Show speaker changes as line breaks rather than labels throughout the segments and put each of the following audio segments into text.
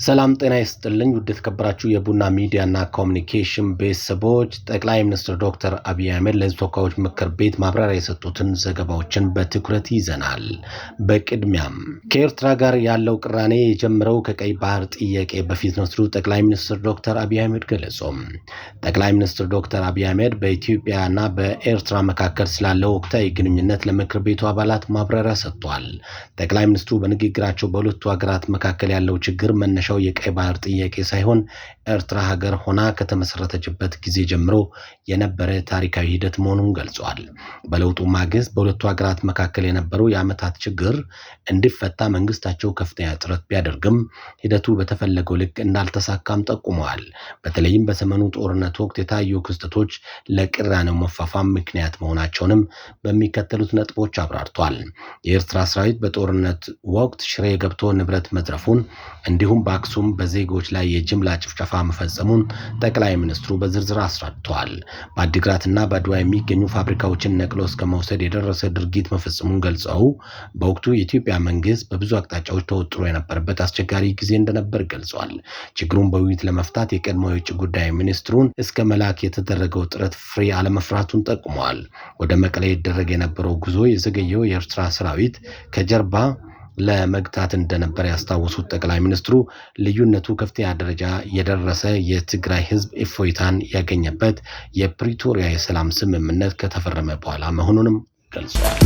ሰላም ጤና ይስጥልኝ ውድ የተከበራችሁ የቡና ሚዲያና ኮሙኒኬሽን ቤተሰቦች ጠቅላይ ሚኒስትር ዶክተር አብይ አህመድ ለሕዝብ ተወካዮች ምክር ቤት ማብራሪያ የሰጡትን ዘገባዎችን በትኩረት ይዘናል። በቅድሚያም ከኤርትራ ጋር ያለው ቅራኔ የጀመረው ከቀይ ባህር ጥያቄ በፊት ነው ሲሉ ጠቅላይ ሚኒስትር ዶክተር አብይ አህመድ ገለጹ። ጠቅላይ ሚኒስትር ዶክተር አብይ አህመድ በኢትዮጵያና በኤርትራ መካከል ስላለው ወቅታዊ ግንኙነት ለምክር ቤቱ አባላት ማብራሪያ ሰጥቷል። ጠቅላይ ሚኒስትሩ በንግግራቸው በሁለቱ ሀገራት መካከል ያለው ችግር መነሻው የቀይ ባህር ጥያቄ ሳይሆን ኤርትራ ሀገር ሆና ከተመሰረተችበት ጊዜ ጀምሮ የነበረ ታሪካዊ ሂደት መሆኑን ገልጿል። በለውጡ ማግስት በሁለቱ ሀገራት መካከል የነበረው የዓመታት ችግር እንዲፈታ መንግስታቸው ከፍተኛ ጥረት ቢያደርግም ሂደቱ በተፈለገው ልክ እንዳልተሳካም ጠቁመዋል። በተለይም በሰሜኑ ጦርነት ወቅት የታዩ ክስተቶች ለቅራኔው መፋፋም ምክንያት መሆናቸውንም በሚከተሉት ነጥቦች አብራርቷል። የኤርትራ ሰራዊት በጦርነት ወቅት ሽሬ ገብቶ ንብረት መዝረፉን እንዲሁም በአክሱም በዜጎች ላይ የጅምላ ጭፍጨፋ መፈጸሙን ጠቅላይ ሚኒስትሩ በዝርዝር አስረድተዋል። በአዲግራትና በአድዋ የሚገኙ ፋብሪካዎችን ነቅሎ እስከ መውሰድ የደረሰ ድርጊት መፈጸሙን ገልጸው በወቅቱ የኢትዮጵያ መንግስት በብዙ አቅጣጫዎች ተወጥሮ የነበረበት አስቸጋሪ ጊዜ እንደነበር ገልጿል። ችግሩን በውይይት ለመፍታት የቀድሞ የውጭ ጉዳይ ሚኒስትሩን እስከ መላክ የተደረገው ጥረት ፍሬ አለመፍራቱን ጠቁመዋል። ወደ መቀሌ ይደረግ የነበረው ጉዞ የዘገየው የኤርትራ ሰራዊት ከጀርባ ለመግታት እንደነበር ያስታወሱት ጠቅላይ ሚኒስትሩ ልዩነቱ ከፍተኛ ደረጃ የደረሰ የትግራይ ህዝብ እፎይታን ያገኘበት የፕሪቶሪያ የሰላም ስምምነት ከተፈረመ በኋላ መሆኑንም ገልጸዋል።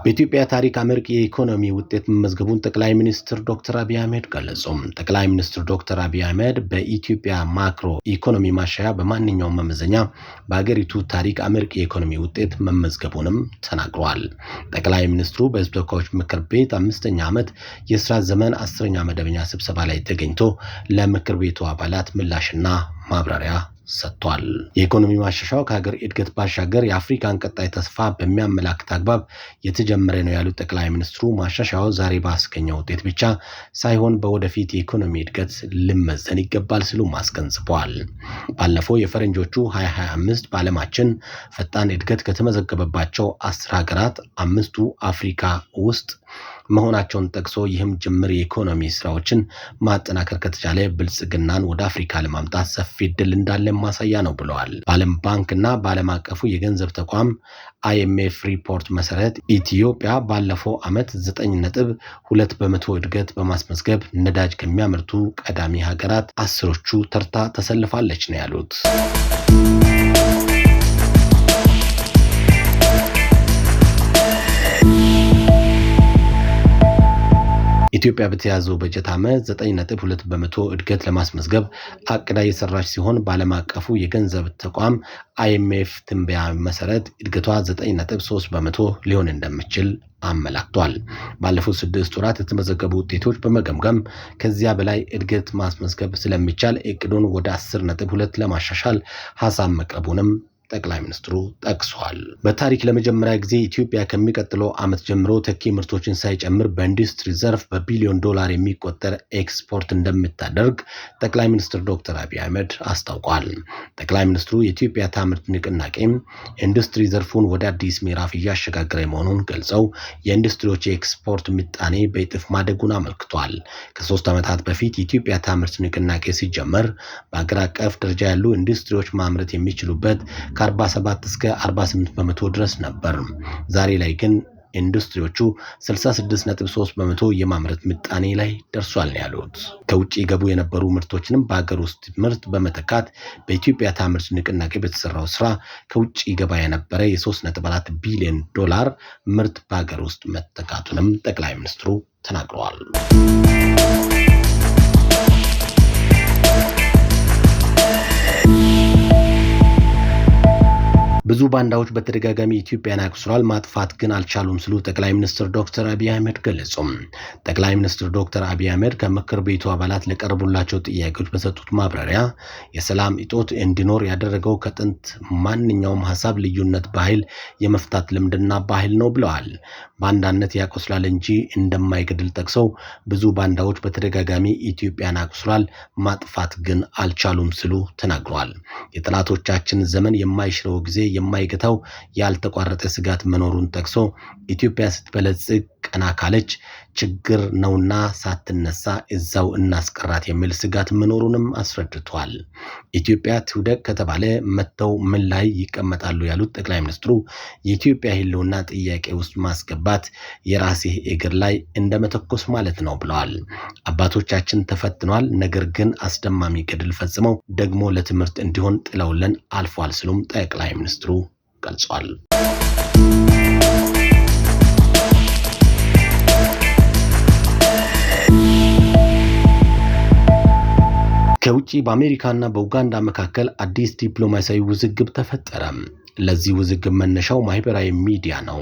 በኢትዮጵያ ታሪክ አመርቂ የኢኮኖሚ ውጤት መመዝገቡን ጠቅላይ ሚኒስትር ዶክተር አብይ አህመድ ገለጹ። ጠቅላይ ሚኒስትር ዶክተር አብይ አህመድ በኢትዮጵያ ማክሮ ኢኮኖሚ ማሻሻያ በማንኛውም መመዘኛ በአገሪቱ ታሪክ አመርቂ የኢኮኖሚ ውጤት መመዝገቡንም ተናግረዋል። ጠቅላይ ሚኒስትሩ በሕዝብ ተወካዮች ምክር ቤት 5ኛ ዓመት የሥራ ዘመን 10ኛ መደበኛ ስብሰባ ላይ ተገኝቶ ለምክር ቤቱ አባላት ምላሽና ማብራሪያ ሰጥቷል። የኢኮኖሚ ማሻሻያው ከሀገር እድገት ባሻገር የአፍሪካን ቀጣይ ተስፋ በሚያመላክት አግባብ የተጀመረ ነው ያሉት ጠቅላይ ሚኒስትሩ ማሻሻያው ዛሬ ባስገኘው ውጤት ብቻ ሳይሆን በወደፊት የኢኮኖሚ እድገት ሊመዘን ይገባል ሲሉ አስገንዝበዋል። ባለፈው የፈረንጆቹ 2025 በዓለማችን ፈጣን እድገት ከተመዘገበባቸው 10 ሀገራት 5ቱ አፍሪካ ውስጥ መሆናቸውን ጠቅሶ ይህም ጅምር የኢኮኖሚ ስራዎችን ማጠናከር ከተቻለ ብልጽግናን ወደ አፍሪካ ለማምጣት ሰፊ እድል እንዳለ ማሳያ ነው ብለዋል። በዓለም ባንክና በዓለም አቀፉ የገንዘብ ተቋም IMF ሪፖርት መሰረት ኢትዮጵያ ባለፈው ዓመት 9.2 በመቶ እድገት በማስመዝገብ ነዳጅ ከሚያመርቱ ቀዳሚ ሀገራት 10ዎቹ ተርታ ተሰልፋለች ነው ያሉት። ኢትዮጵያ በተያዘው በጀት ዓመት 9.2 በመቶ እድገት ለማስመዝገብ አቅዳ የሰራች ሲሆን በዓለም አቀፉ የገንዘብ ተቋም IMF ትንበያ መሰረት እድገቷ 9.3 በመቶ ሊሆን እንደሚችል አመላክቷል። ባለፉት 6 ወራት የተመዘገቡ ውጤቶች በመገምገም ከዚያ በላይ እድገት ማስመዝገብ ስለሚቻል እቅዱን ወደ 10.2 ለማሻሻል ሐሳብ መቅረቡንም ጠቅላይ ሚኒስትሩ ጠቅሷል። በታሪክ ለመጀመሪያ ጊዜ ኢትዮጵያ ከሚቀጥለው ዓመት ጀምሮ ተኪ ምርቶችን ሳይጨምር በኢንዱስትሪ ዘርፍ በቢሊዮን ዶላር የሚቆጠር ኤክስፖርት እንደምታደርግ ጠቅላይ ሚኒስትር ዶክተር አብይ አህመድ አስታውቋል። ጠቅላይ ሚኒስትሩ የኢትዮጵያ ታምርት ንቅናቄ ኢንዱስትሪ ዘርፉን ወደ አዲስ ምዕራፍ እያሸጋገረ መሆኑን ገልጸው የኢንዱስትሪዎች የኤክስፖርት ምጣኔ በእጥፍ ማደጉን አመልክቷል። ከ3 ዓመታት በፊት የኢትዮጵያ ታምርት ንቅናቄ ሲጀመር በአገር አቀፍ ደረጃ ያሉ ኢንዱስትሪዎች ማምረት የሚችሉበት ከ47 እስከ 48 በመቶ ድረስ ነበር። ዛሬ ላይ ግን ኢንዱስትሪዎቹ 66.3 በመቶ የማምረት ምጣኔ ላይ ደርሷል ያሉት ከውጭ ገቡ የነበሩ ምርቶችንም በአገር ውስጥ ምርት በመተካት በኢትዮጵያ ታምርት ንቅናቄ በተሰራው ስራ ከውጭ ገባ የነበረ የ3.4 ቢሊዮን ዶላር ምርት በአገር ውስጥ መተካቱንም ጠቅላይ ሚኒስትሩ ተናግረዋል። ብዙ ባንዳዎች በተደጋጋሚ ኢትዮጵያን አቁስሏል፣ ማጥፋት ግን አልቻሉም ሲሉ ጠቅላይ ሚኒስትር ዶክተር አብይ አህመድ ገለጹ። ጠቅላይ ሚኒስትር ዶክተር አብይ አህመድ ከምክር ቤቱ አባላት ለቀረቡላቸው ጥያቄዎች በሰጡት ማብራሪያ የሰላም እጦት እንዲኖር ያደረገው ከጥንት ማንኛውም ሐሳብ ልዩነት በኃይል የመፍታት ልምድና ባህል ነው ብለዋል። ባንዳነት ያቆስላል እንጂ እንደማይገድል ጠቅሰው ብዙ ባንዳዎች በተደጋጋሚ ኢትዮጵያን አቁስሏል፣ ማጥፋት ግን አልቻሉም ሲሉ ተናግረዋል። የጠላቶቻችን ዘመን የማይሽረው ጊዜ የማይገታው ያልተቋረጠ ስጋት መኖሩን ጠቅሶ ኢትዮጵያ ስትበለጽግ ቀና ካለች ችግር ነውና ሳትነሳ እዛው እናስቀራት የሚል ስጋት መኖሩንም አስረድቷል። ኢትዮጵያ ትውደቅ ከተባለ መተው ምን ላይ ይቀመጣሉ ያሉት ጠቅላይ ሚኒስትሩ የኢትዮጵያ ህልውና ጥያቄ ውስጥ ማስገባት የራሴ እግር ላይ እንደመተኮስ ማለት ነው ብለዋል። አባቶቻችን ተፈትኗል፣ ነገር ግን አስደማሚ ገድል ፈጽመው ደግሞ ለትምህርት እንዲሆን ጥለውልን አልፏል ሲሉም ጠቅላይ ሚኒስትሩ ገልጿል። ከውጪ በአሜሪካና በኡጋንዳ መካከል አዲስ ዲፕሎማሲያዊ ውዝግብ ተፈጠረ። ለዚህ ውዝግብ መነሻው ማህበራዊ ሚዲያ ነው።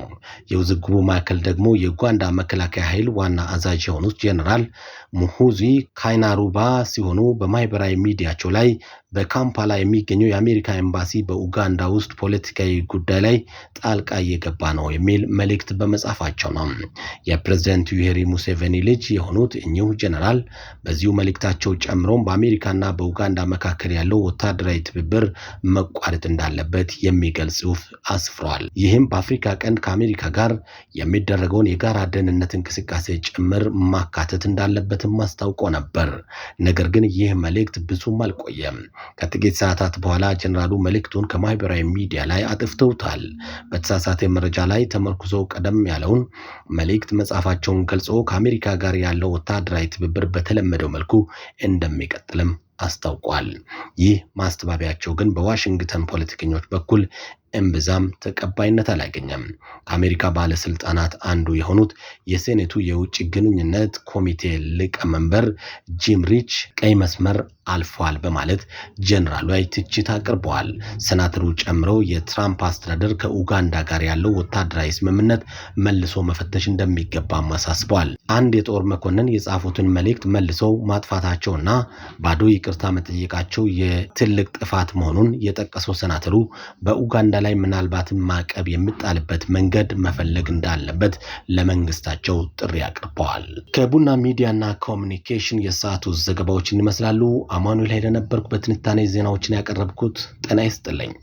የውዝግቡ ማዕከል ደግሞ የኡጋንዳ መከላከያ ኃይል ዋና አዛዥ የሆኑት ጄኔራል ሙሁዚ ካይናሩባ ሲሆኑ በማህበራዊ ሚዲያቸው ላይ በካምፓላ የሚገኘው የአሜሪካ ኤምባሲ በኡጋንዳ ውስጥ ፖለቲካዊ ጉዳይ ላይ ጣልቃ እየገባ ነው የሚል መልእክት በመጻፋቸው ነው። የፕሬዝዳንት ዩዌሪ ሙሴቬኒ ልጅ የሆኑት እኚሁ ጄኔራል በዚሁ መልእክታቸው ጨምሮም በአሜሪካና በኡጋንዳ መካከል ያለው ወታደራዊ ትብብር መቋረጥ እንዳለበት የሚገልጽ ጽሑፍ አስፍሯል። ይህም በአፍሪካ ቀንድ ከአሜሪካ ጋር የሚደረገውን የጋራ ደህንነት እንቅስቃሴ ጭምር ማካተት እንዳለበትም አስታውቆ ነበር። ነገር ግን ይህ መልእክት ብዙም አልቆየም። ከጥቂት ሰዓታት በኋላ ጀነራሉ መልእክቱን ከማህበራዊ ሚዲያ ላይ አጥፍተውታል። በተሳሳተ መረጃ ላይ ተመርኩዘው ቀደም ያለውን መልእክት መጻፋቸውን ገልጾ ከአሜሪካ ጋር ያለው ወታደራዊ ትብብር በተለመደው መልኩ እንደሚቀጥልም አስታውቋል። ይህ ማስተባበያቸው ግን በዋሽንግተን ፖለቲከኞች በኩል እምብዛም ተቀባይነት አላገኘም። ከአሜሪካ ባለስልጣናት አንዱ የሆኑት የሴኔቱ የውጭ ግንኙነት ኮሚቴ ሊቀመንበር ጂም ሪች ቀይ መስመር አልፏል በማለት ጀነራሉ ላይ ትችት አቅርበዋል። ሰናተሩ ጨምሮ የትራምፕ አስተዳደር ከኡጋንዳ ጋር ያለው ወታደራዊ ስምምነት መልሶ መፈተሽ እንደሚገባ አሳስበዋል። አንድ የጦር መኮንን የጻፉትን መልእክት መልሰው ማጥፋታቸውና ባዶ ይቅርታ መጠየቃቸው የትልቅ ጥፋት መሆኑን የጠቀሰው ሰናተሩ በኡጋንዳ ላይ ምናልባትም ማዕቀብ የሚጣልበት መንገድ መፈለግ እንዳለበት ለመንግስታቸው ጥሪ አቅርበዋል። ከቡና ሚዲያና ኮሚኒኬሽን የሰዓቱ ዘገባዎችን ይመስላሉ። አማኑኤል ኃይለ ነበርኩ በትንታኔ ዜናዎችን ያቀረብኩት። ጤና ይስጥልኝ።